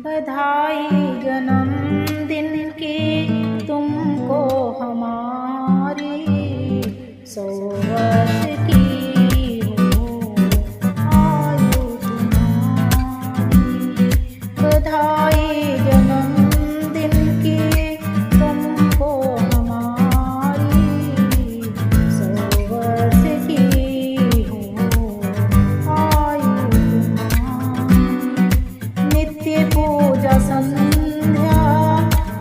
बधाई जन्मदिन की तुमको हमारी, 100 वर्ष की हो आयु तुम्हारी। बधाई जन्मदिन की तुमको हमारी, 100 वर्ष की हो आयु तुम्हारी। नित्य पूजा संध्या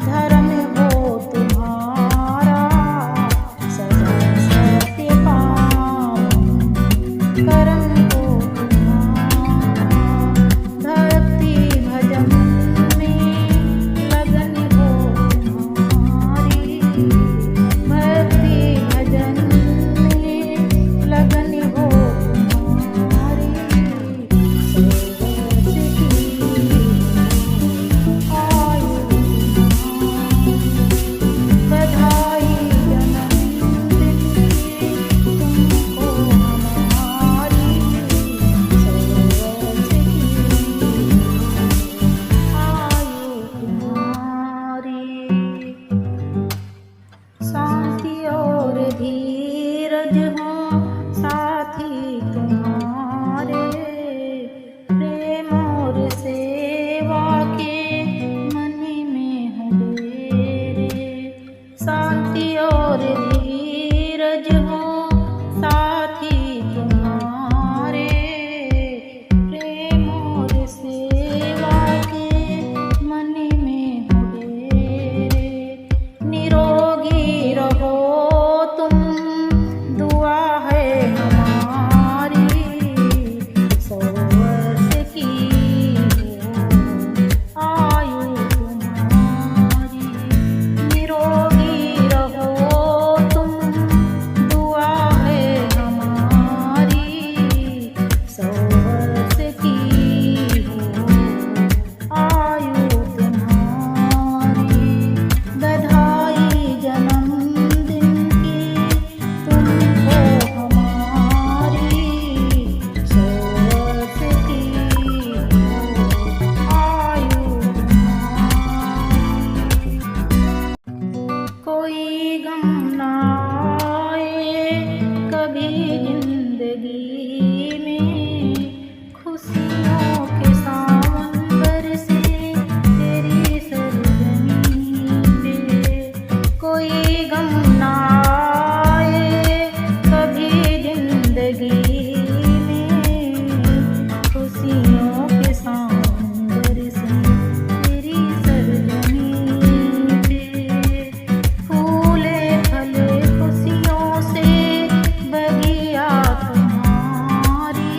धर्म हो तुम्हारा, सदा सत्य पावन कर्म हो तुम्हारा। भक्ति भजन में लगन हो तुम्हारी, भक्ति भजन में लगन हो तुम्हारी। 100 वर्ष की आयु तुम्हारी। बधाई जन्मदिन की तुमको हमारी, 100 वर्ष की आयु तुम्हारी। शांति और धीरज हो साथी तुम्हारे, प्रेम और सेवा के मन में हो डेरे। शांति और धीरज हो साथी तुम्हारे, प्रेम और सेवा के मन में हो डेरे। निरोगी रहो तुम दुआ है हमारी, 100 वर्ष की हो आयु तुम्हारी। निरोगी रहो तुम दुआ है हमारी, 100 वर्ष की हो आयु तुम्हारी। बधाई जन्मदिन की तुमको हमारी, 100 वर्ष की हो आयु तुम्हारी। कोई गम ना आए कभी जिंदगी में, खुशियों के सावन बरसे तेरी सरजमी पे। कोई गम ना आए कभी जिंदगी में, खुशियों के सावन बरसे तेरी सरजमी पे। फूले फले खुशियों से बगिया तुम्हारी,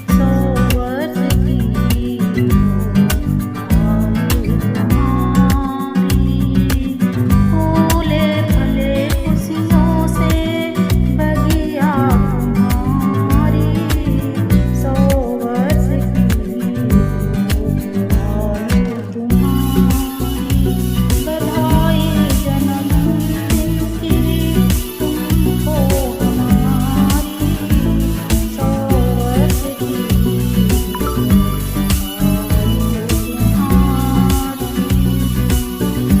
100 वर्ष की हो आयु तुम्हारी। फूले फले खुशियों से बगिया तुम्हारी, 100 वर्ष की हो आयु तुम्हारी। बधाई जन्मदिन की तुमको हमारी, 100 वर्ष की हो आयु तुम्हारी।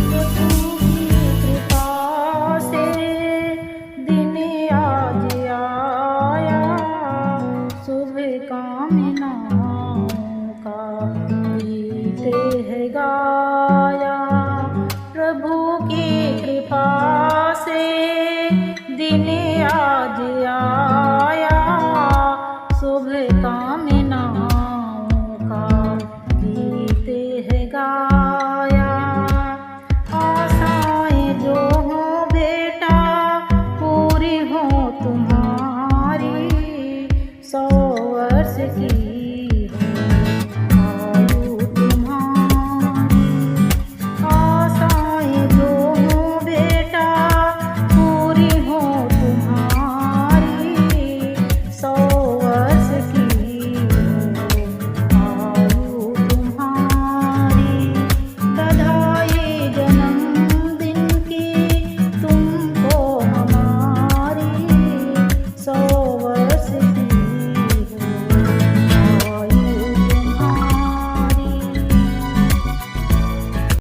प्रभु की कृपा से दिन आज आया, शुभ कामनाओं का गीत है गाया। प्रभु की कृपा से दिन आज